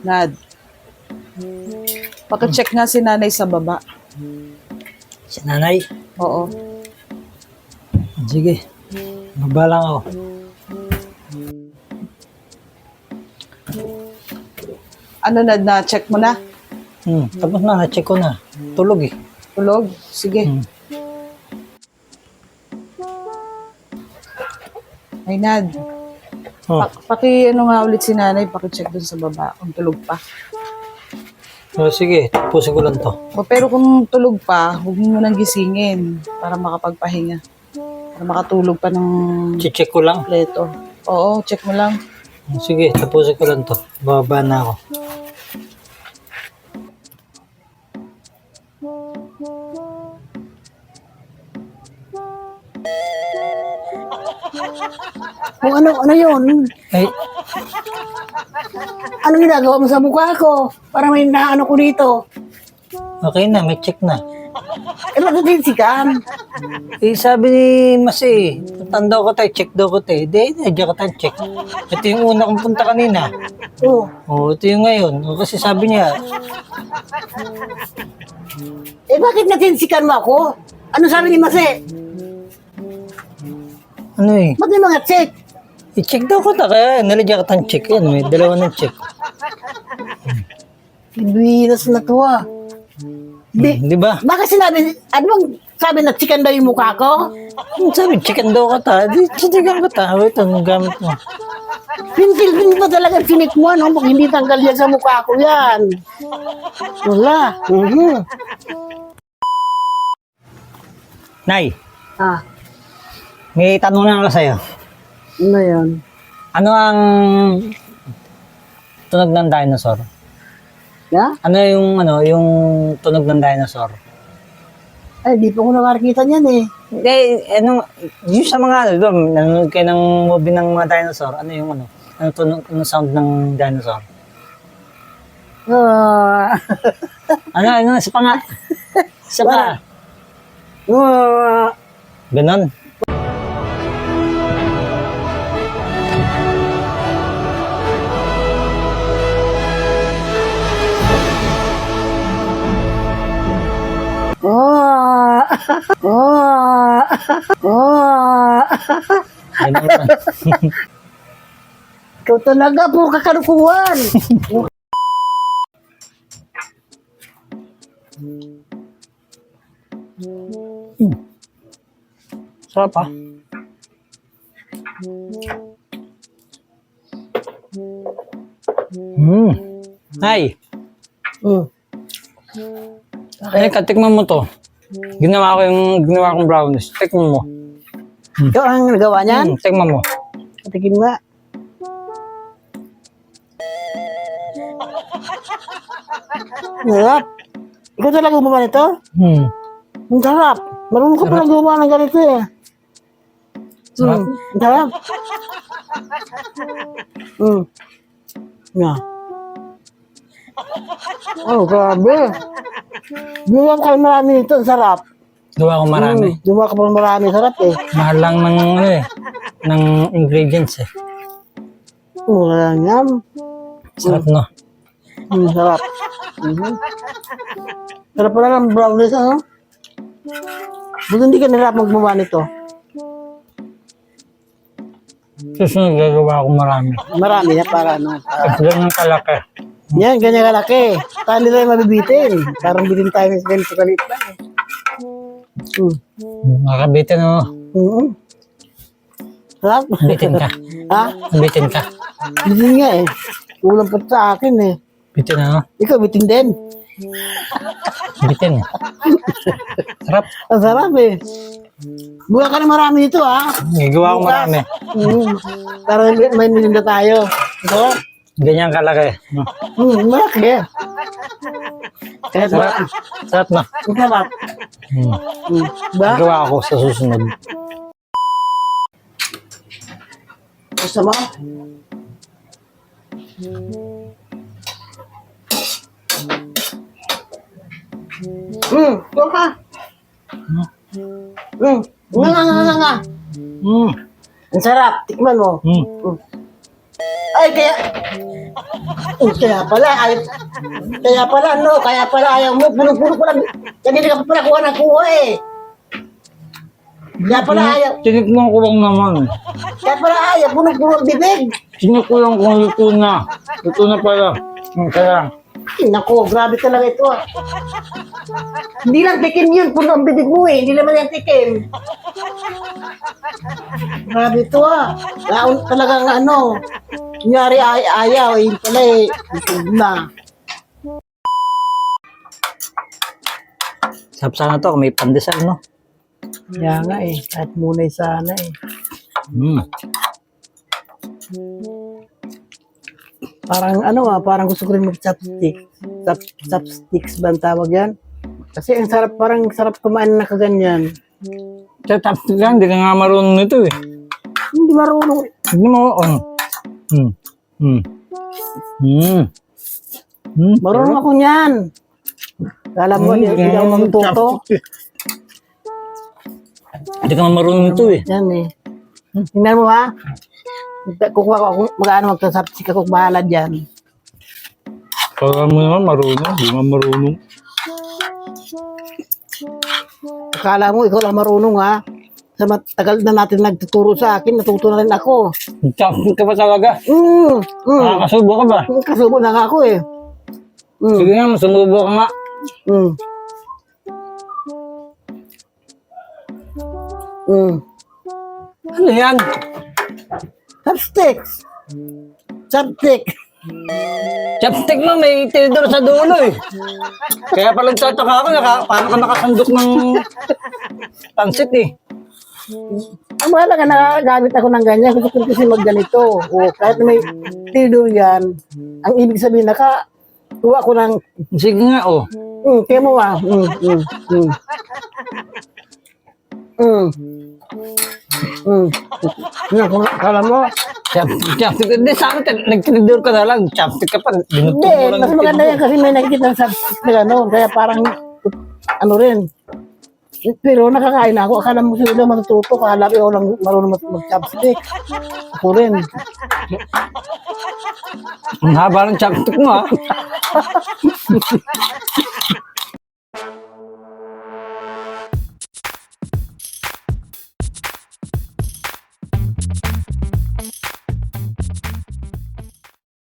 Nad, pakicheck nga si nanay sa baba. Si nanay? Oo. Sige. Baba lang ako. Ano, Nad, na-check mo na? Tapos na, na-check ko na. Tulog eh. Tulog? Sige. Ay, Nad. Oh. Ano nga ulit si nanay, pakicheck dun sa baba kung tulog pa. So, sige, tapusin ko lang to. Pero kung tulog pa, huwag mo nang gisingin para makapagpahinga. Para makatulog pa ng Check ko lang. kompleto. Oo, check mo lang. Sige, tapusin ko lang to. Bababa na ako. Kung ano yun? Ay, Anong ginagawa mo sa mukha ko? Para may naano ko dito. okay na, may check na. Eh, matutinsikan. Eh, sabi ni Mas eh, tanda ko tayo, check daw ko tayo. Di, nadya ka tayo check. Ito yung una kong punta kanina. Oh. Oo, ito yung ngayon. O, kasi sabi niya, Eh, bakit natinsikan mo ako? Ano sabi ni Mase? ano eh, Ba't may mga check? i-check daw ko ta, kaya naladya ka tayong check yan. May dalawa ng check. Bibinas na to ah. Di ba? Bakit sinabi, ano bang sabi na chicken daw yung mukha ko? Sabi, checkan daw ka ta. Di, checkan ka ta. Ito, ang gamit mo. Pintil pa talaga sinik mo, no? Pag hindi tanggal yan sa mukha ko yan. Wala. Nay, Ah, may tanong na ako sa'yo. ano yan? Ano ang tunog ng dinosaur? Yeah? Yung tunog ng dinosaur? Ay, di pa ko nakakita niyan eh. Hindi, yung sa mga, nanonood kayo ng movie ng mga dinosaur, ano tunog, ano sound ng dinosaur? Ah, Isa pa nga. Isa pa. Ganon. Oh. Oh. Oh. Ganon. Ikaw talaga, puro kakalukuhan. Sarap ah. Ay, tikman mo to. Ginawa kong brownies. Tikman mo. Ikaw ang nagawa niyan? Tikman mo. Patikim nga. Sarap. Ikaw talaga gumawa nito? Ang sarap. Marunong ka pala gumawa ng ganito eh. Sarap. Ang sarap. Yeah. Oh, grabe. Gumawa ka marami nito. Ang sarap. Gawa ko marami. Gumawa ka pa marami. Sarap eh. Mahal lang ng ingredients eh. Wala yan. Sarap no? Sarap. Sarap pala ng brownies, ano? Buti hindi ka nila magmawa nito. Susunod gagawa ko marami. Marami na para ano. Ganyan kalaki. Yan, ganyan kalaki. Saan nila yung mabibitin? Parang bitin tayo ng ganito kalit lang. Makabitin mo. Sarap. Bitin ka. Ha? Bitin ka. Bitin nga eh. Kulang pa sa akin eh. Bitin ano? Ikaw, bitin din. Bitin. Sarap. Ang sarap eh. Buka ka na marami dito ha. Gagawa ko marami. Para may nilinda tayo. Sarap. Ganyan kalaki. Malaki eh. Kaya Sarap. Sarap na. ang sarap. Ba? Gagawa ako sa susunod. Gusto mo? Buka. Nga. Ang sarap. Tikman mo. Ay, Kaya pala, ayaw mo, puno-puno ko lang. Kanina ka pa pala kuha eh. Kaya pala ayaw, Tinikman ko lang naman. puno-puno ang bibig. Sinikulang kung luto na. Luto na pala. Kaya, Nako, grabe talaga ito ah. Hindi lang tikim yun, puno ang bibig mo eh. Hindi naman yan tikim. Grabe ito ah. Laon talagang ano. Kunyari ayaw, yun pala eh. Isog na. sarap sana to kung may pandesal, no? Kaya nga eh, kahit muna sana eh. Parang gusto ko rin mag-chopstick. Chopsticks ba ang tawag yan? Kasi ang sarap, parang sarap kumain na kaganyan. Sa tapos yan, hindi ka nga marunong nito eh. Hindi marunong. Hindi mo, Marunong ako niyan. Kala mo, hindi ako matuto. Hindi ka nga marunong nito eh. Yan eh. Tingnan mo ha. Kukuha ko, mag-ano mag-chopstick ako, bahala dyan. Kaya mo naman marunong, hindi mo marunong. Akala mo, ikaw lang marunong ha. Sa matagal na natin nagtuturo sa akin, natuto na rin ako. Chopstick ka ba talaga? Nakakasubo ka ba? Kasubo na nga ako eh. Sige nga, sumubo ka nga. Ano yan? Chopsticks. Chopstick. Chopstick mo, may tinidor sa dulo eh. Kaya pala nagtataka ako, parang ka nakasandok ng pansit eh. Ang mahalaga, nakagamit ako ng ganyan. Gusto ko kasi magganito. O, kahit may tido yan, ang ibig sabihin, kuha ko ng, Sige nga, oh. kaya mo ah. Kala mo? Chopstick. Hindi, sa akin, nagtinidor ka na lang. Chopstick ka pa. Binutog Hindi, mo lang. mas maganda yan kasi may nakikita sa gano'n. Kaya parang, ano rin. Pero nakakain na ako. Akala mo sila matututo. Akala ko lang marunong mag-chopstick. Ako rin. Ang haba ng chopstick mo, ha?